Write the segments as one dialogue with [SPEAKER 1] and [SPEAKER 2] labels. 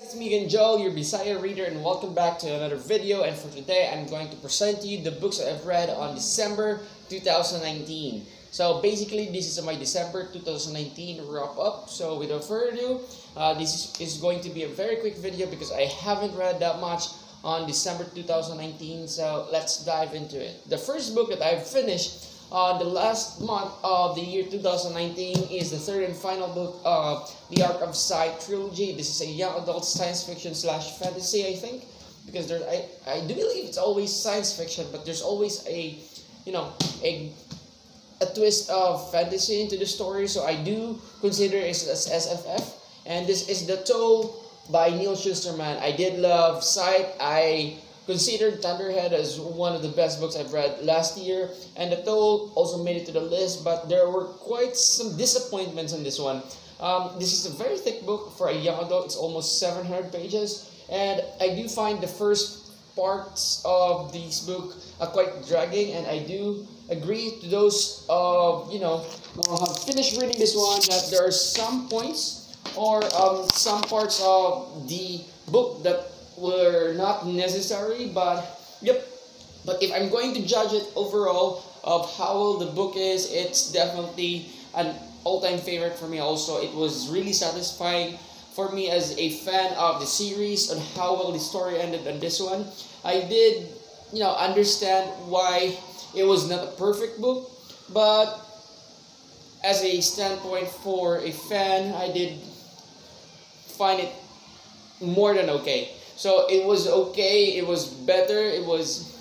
[SPEAKER 1] It's me again, Joel, your Bisaya reader, and welcome back to another video. And for today, I'm going to present to you the books that I've read on December 2019. So basically, this is my December 2019 wrap-up. So without further ado, this is going to be a very quick video because I haven't read that much on December 2019. So let's dive into it. The first book that I've finished the last month of the year 2019 is the third and final book of the Arc of Sight trilogy. This is a young adult science fiction slash fantasy, I think, because I do believe it's always science fiction, but there's always a a twist of fantasy into the story. So I do consider it as SFF, and this is The Toll by Neil Schusterman. I did love Sight. I considered Thunderhead as one of the best books I've read last year, and The Toll also made it to the list, but there were quite some disappointments in this one. This is a very thick book for a young adult. It's almost 700 pages, and I do find the first parts of this book quite dragging, and I do agree to those who have finished reading this one that there are some points or some parts of the book that were not necessary, but if I'm going to judge it overall of how well the book is, it's definitely an all-time favorite for me. Also, it was really satisfying for me as a fan of the series and how well the story ended on this one. I did understand why it was not a perfect book, but as a standpoint for a fan, I did find it more than okay. So it was okay, it was better, it was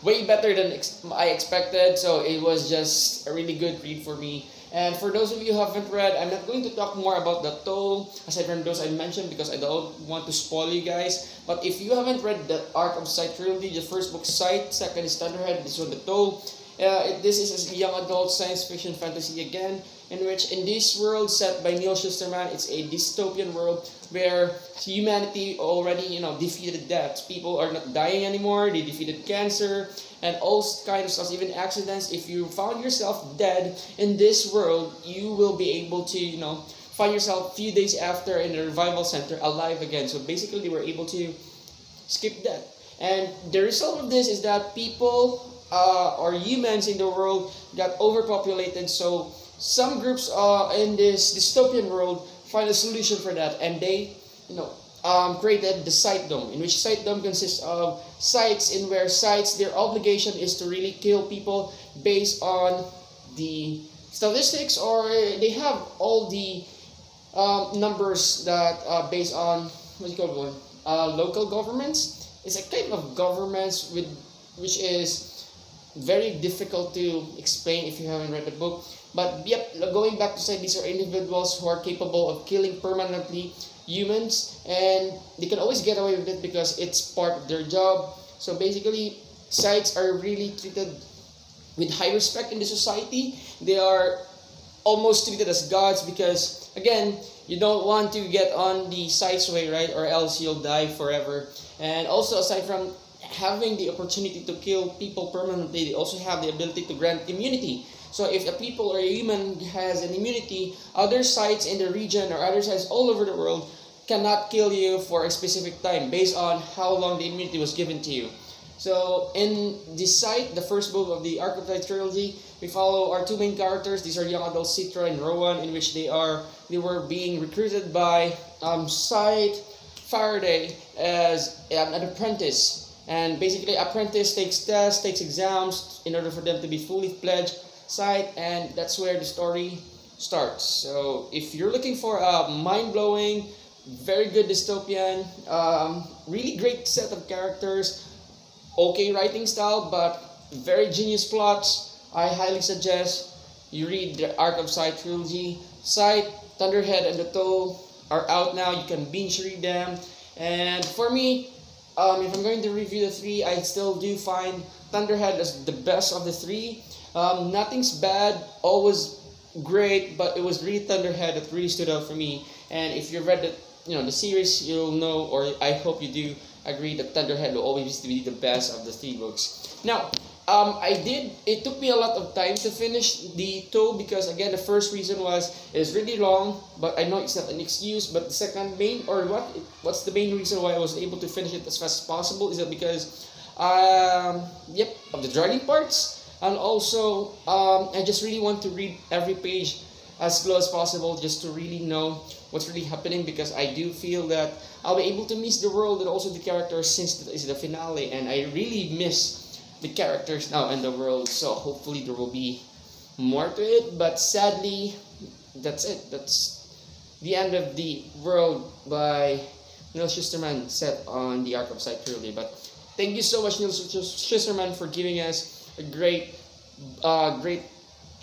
[SPEAKER 1] way better than I expected, so it was just a really good read for me. And for those of you who haven't read, I'm not going to talk more about The Toll, aside from those I mentioned, because I don't want to spoil you guys. But if you haven't read the Arc of Sight trilogy, the first book Sight, second is Thunderhead, this one The Toll. This is a young adult science fiction fantasy again, in which in this world set by Neil Schusterman, it's a dystopian world where humanity already defeated death. People are not dying anymore. They defeated cancer and all kinds of stuff, even accidents. If you found yourself dead in this world, you will be able to find yourself a few days after in a revival center alive again. So basically, they were able to skip death. And the result of this is that people or humans in the world got overpopulated. So some groups in this dystopian world find a solution for that, and they created the Sight Dome, in which Sight Dome consists of sites in where sites, their obligation is to really kill people based on the statistics, or they have all the numbers that based on local governments. It's a kind of governments which is very difficult to explain if you haven't read the book. But going back to say, these are individuals who are capable of killing permanently humans, and they can always get away with it because it's part of their job. So basically, sites are really treated with high respect in the society. They are almost treated as gods because, again, you don't want to get on the site's way, right? Or else you'll die forever. And also, aside from having the opportunity to kill people permanently, they also have the ability to grant immunity. So if a people or a human has an immunity, other sites in the region or other sites all over the world cannot kill you for a specific time based on how long the immunity was given to you. So in this site, the first book of the Arc of Sight trilogy, we follow our two main characters. These are young adults, Citra and Rowan, in which they were being recruited by Sight Faraday as an apprentice. And basically, apprentice takes tests, takes exams in order for them to be fully fledged Sight, and that's where the story starts. So if you're looking for a mind-blowing, very good dystopian, really great set of characters, okay writing style, but very genius plots, I highly suggest you read the Arc of Sight trilogy. Sight, Thunderhead, and The Toll are out now. You can binge read them. And for me, if I'm going to review the three, I still do find Thunderhead as the best of the three. Nothing's bad, always great, but it was really Thunderhead that really stood out for me. And if you've read the series, you'll know, or I hope you do agree, that Thunderhead will always be the best of the three books. Now, I did. It took me a lot of time to finish the toe because again, the first reason was it's really long. But I know it's not an excuse. But the second main or what's the main reason why I was able to finish it as fast as possible is that because, yep, of the dragging parts, and also I just really want to read every page as slow as possible just to really know what's really happening because I do feel that I'll be able to miss the world and also the characters since it is the finale and I really miss the characters now in the world, so hopefully there will be more to it, but sadly that's it. That's the end of the world by Neil Schusterman set on the Archive site truly. But thank you so much, Neil Schusterman, for giving us a great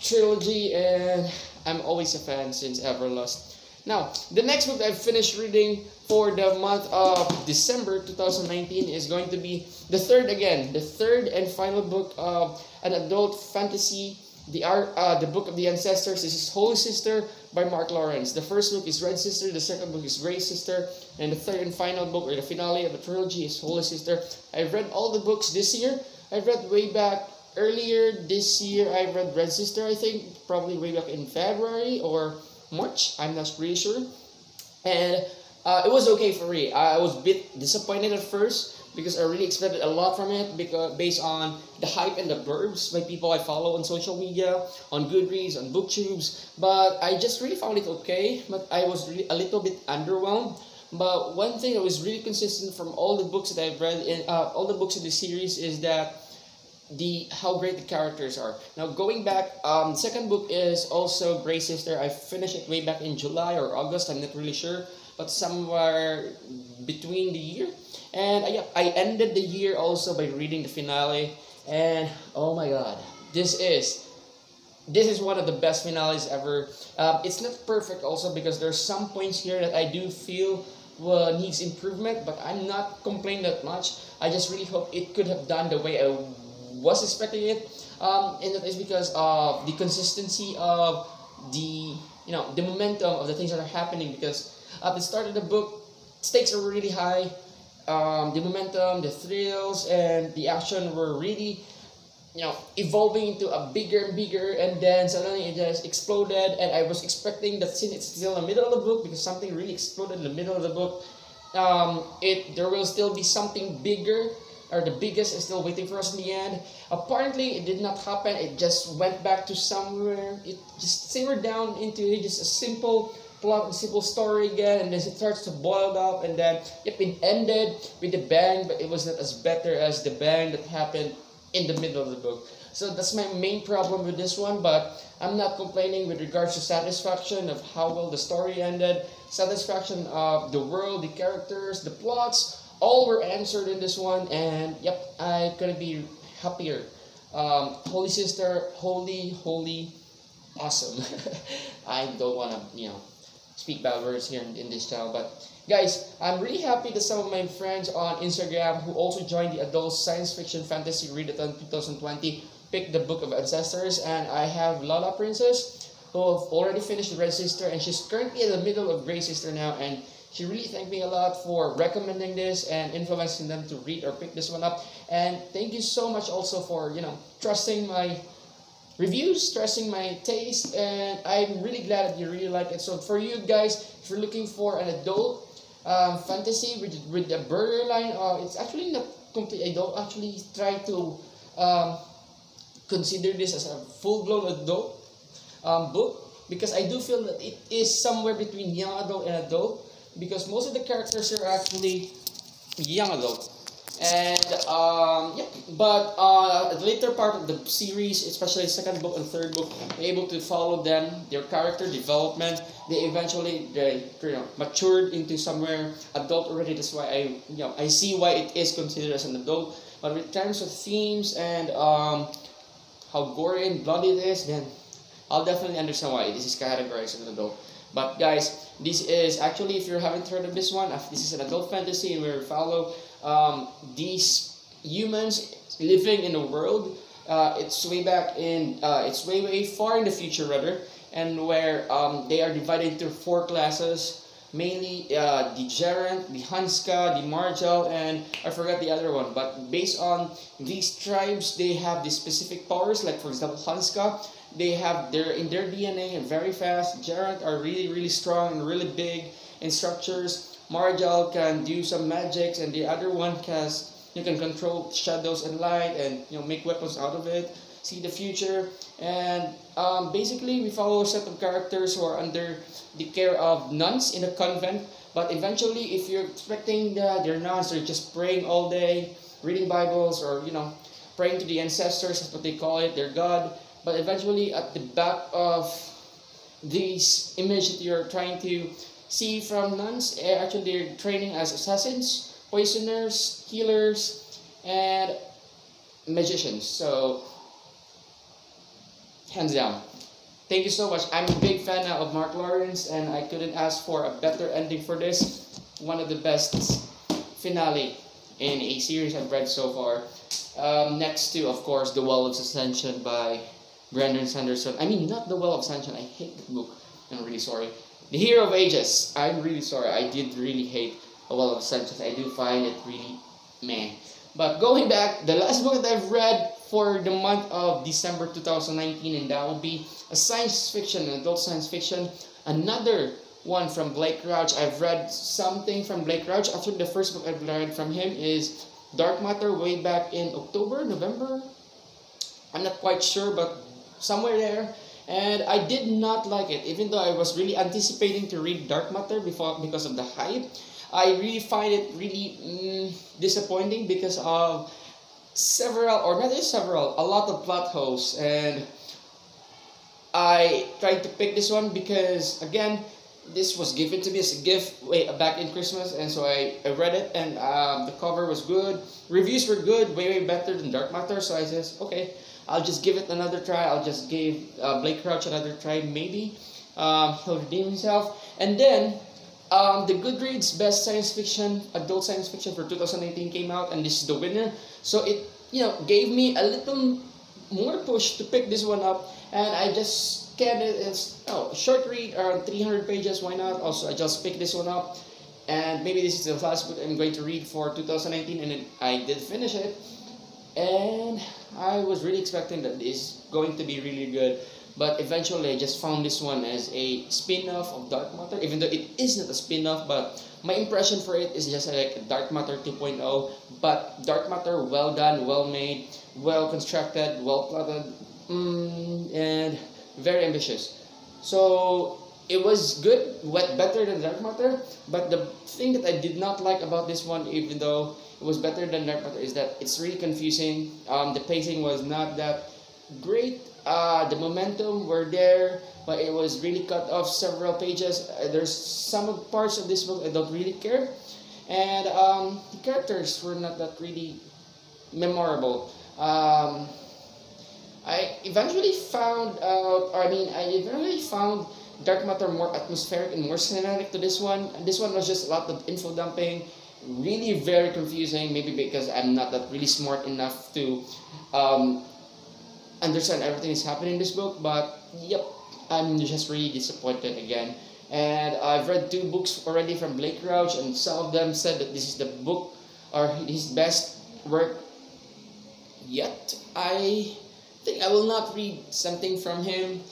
[SPEAKER 1] trilogy, and I'm always a fan since Everlust. Now, the next book I've finished reading for the month of December 2019 is going to be the third and final book of an adult fantasy, the Book of the Ancestors. This is Holy Sister by Mark Lawrence. The first book is Red Sister, the second book is Gray Sister, and the third and final book, or the finale of the trilogy, is Holy Sister. I've read all the books this year. I've read way back earlier this year. I read Red Sister, I think, probably way back in February or March. I'm not really sure. And it was okay for me. I was a bit disappointed at first because I really expected a lot from it because based on the hype and the blurbs by people I follow on social media, on Goodreads, on BookTubes. But I just really found it okay. But I was really a little bit underwhelmed. But one thing that was really consistent from all the books that I've read in all the books in the series is that how great the characters are. Now going back, second book is also Gray Sister. I finished it way back in July or August. I'm not really sure, but somewhere between the year. And yeah, I ended the year also by reading the finale. And oh my God, this is one of the best finales ever. It's not perfect also because there's some points here that I do feel needs improvement, but I'm not complaining that much. I just really hope it could have done the way I was expecting it, and that is because of the consistency of the momentum of the things that are happening. Because at the start of the book, stakes are really high. The momentum, the thrills, and the action were really evolving into a bigger and bigger, and then suddenly it just exploded. And I was expecting that since it's still in the middle of the book, because something really exploded in the middle of the book, there will still be something bigger, or the biggest is still waiting for us in the end. Apparently, it did not happen. It just went back to somewhere. It just simmered down into just a simple plot and simple story again, and then it starts to boil up, and then yep, it ended with a bang, but it was not as better as the bang that happened in the middle of the book. So that's my main problem with this one, but I'm not complaining with regards to satisfaction of how well the story ended, satisfaction of the world, the characters, the plots, all were answered in this one, and yep, I couldn't be happier. Holy Sister, holy, awesome. I don't want to, speak bad words here in this channel, but guys, I'm really happy that some of my friends on Instagram who also joined the adult science fiction fantasy readathon 2020 picked the Book of Ancestors, and I have Lala Princess who have already finished the Red Sister, and she's currently in the middle of Gray Sister now, and she really thanked me a lot for recommending this and influencing them to read or pick this one up. And thank you so much also for, trusting my reviews, trusting my taste, and I'm really glad that you really like it. So for you guys, if you're looking for an adult fantasy with a borderline, it's actually not complete. I don't actually try to consider this as a full-blown adult book, because I do feel that it is somewhere between young adult and adult, because most of the characters are actually young adult. And yeah, but at the later part of the series, especially second book and third book, I'm able to follow them, their character development. They eventually matured into somewhere adult already. That's why I see why it is considered as an adult. But in terms of themes and how gory and bloody it is, then I'll definitely understand why this is categorized as an adult. But guys, this is actually, if you haven't heard of this one, this is an adult fantasy, and we follow these humans living in a world. It's way back in, it's way far in the future rather, and where they are divided into 4 classes. mainly the Gerant, the Hanska, the Marjal, and I forgot the other one. But based on these tribes, they have the specific powers. Like for example, Hanska, they have their in their DNA and very fast. Gerant are really strong and really big in structures. Marjal can do some magics, and the other one you can control shadows and light, and make weapons out of it. See the future, and basically we follow a set of characters who are under the care of nuns in a convent. But eventually, if you're expecting that they're nuns, they're just praying all day, reading Bibles, or praying to the ancestors, that's what they call it, their God. But eventually, at the back of these image that you're trying to see from nuns, actually they're training as assassins, poisoners, healers, and magicians. So hands down. Thank you so much. I'm a big fan now of Mark Lawrence, and I couldn't ask for a better ending for this. One of the best finale in a series I've read so far. Next to, of course, The Well of Ascension by Brandon Sanderson. I mean, not The Well of Ascension. I hate that book. I'm really sorry. The Hero of Ages. I'm really sorry. I did really hate The Well of Ascension. I do find it really meh. But going back, the last book that I've read for the month of December 2019, and that will be a science fiction, an adult science fiction. Another one from Blake Crouch. I've read something from Blake Crouch. Actually, the first book I've read from him is Dark Matter, way back in October, November. I'm not quite sure, but somewhere there. And I did not like it, even though I was really anticipating to read Dark Matter because of the hype. I really find it really disappointing because of a lot of plot holes. And I tried to pick this one because, again, this was given to me as a gift way back in Christmas, and so I read it, and the cover was good, reviews were good, way better than Dark Matter. So I says, okay, I'll just give it another try. I'll just give Blake Crouch another try. Maybe he'll redeem himself. And then the Goodreads Best Science Fiction, Adult Science Fiction for 2018 came out, and this is the winner. So it gave me a little more push to pick this one up, and I just scanned it. It's a short read, around 300 pages. Why not? Also, I just picked this one up, and maybe this is the last book I'm going to read for 2019, and then I did finish it, and I was really expecting that this is going to be really good. But eventually, I just found this one as a spin-off of Dark Matter, even though it is not a spin-off, but my impression for it is just like Dark Matter 2.0, but Dark Matter well done, well made, well constructed, well plotted, and very ambitious. So it was good, better than Dark Matter, but the thing that I did not like about this one, even though it was better than Dark Matter, is that it's really confusing. The pacing was not that great. The momentum were there, but it was really cut off several pages. There's some parts of this book I don't really care, and the characters were not that really memorable. I eventually found Dark Matter more atmospheric and more cinematic to this one. And this one was just a lot of info dumping, really very confusing. Maybe because I'm not that really smart enough to understand everything that's happening in this book, but yep, I'm just really disappointed again. And I've read 2 books already from Blake Crouch, and some of them said that this is the book or his best work yet. I think I will not read something from him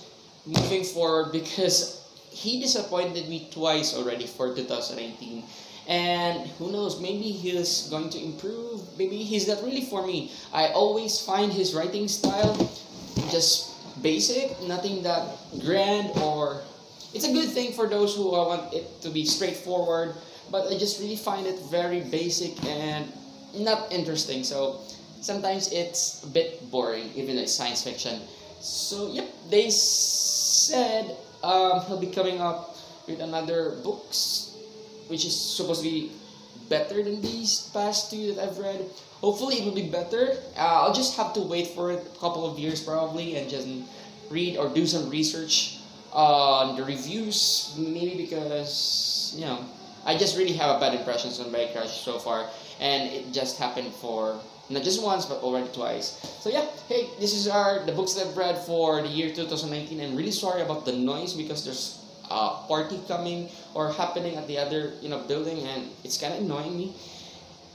[SPEAKER 1] moving forward because he disappointed me twice already for 2019. And who knows, maybe he's going to improve. Maybe he's not really for me. I always find his writing style just basic, nothing that grand, or it's a good thing for those who want it to be straightforward, but I just really find it very basic and not interesting. So sometimes it's a bit boring, even though it's science fiction. So yep, they said he'll be coming up with another books, which is supposed to be better than these past 2 that I've read. Hopefully it will be better. I'll just have to wait for it a couple of years probably, and just read or do some research on the reviews. Maybe because I just really have a bad impressions on Blake Crouch so far, and it just happened for not just once but already twice. So yeah, hey, this is the books that I've read for the year 2019. I'm really sorry about the noise because there's party coming or happening at the other building, and it's kind of annoying me.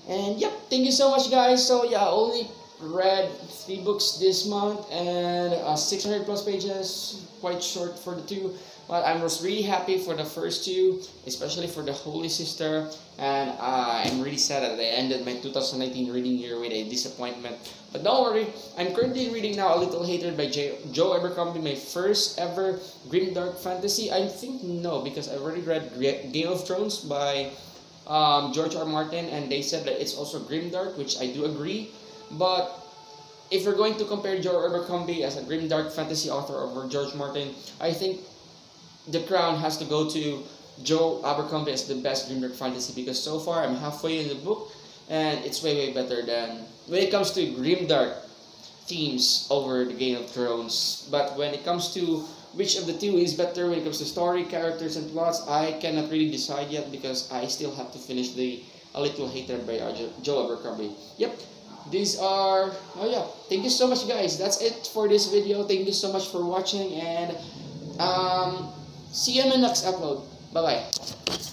[SPEAKER 1] And yep, thank you so much, guys. So yeah, I only read 3 books this month, and 600 plus pages, quite short for the two. But I was really happy for the first two, especially for the Holy Sister. And I'm really sad that I ended my 2019 reading year with a disappointment. But don't worry, I'm currently reading now A Little Hated by Joe Abercrombie, my first ever grimdark fantasy. I think no, because I already read Game of Thrones by George R. Martin, and they said that it's also grimdark, which I do agree. But if you're going to compare Joe Abercrombie as a grimdark fantasy author over George Martin, I think the crown has to go to Joe Abercrombie as the best grimdark fantasy, because so far I'm halfway in the book and it's way better than when it comes to grimdark themes over the Game of Thrones. But when it comes to which of the two is better when it comes to story, characters, and plots, I cannot really decide yet, because I still have to finish the A Little Hated by Joe Abercrombie. Yep, these are, oh yeah, thank you so much, guys. That's it for this video. Thank you so much for watching, and see you in the next upload. Bye bye.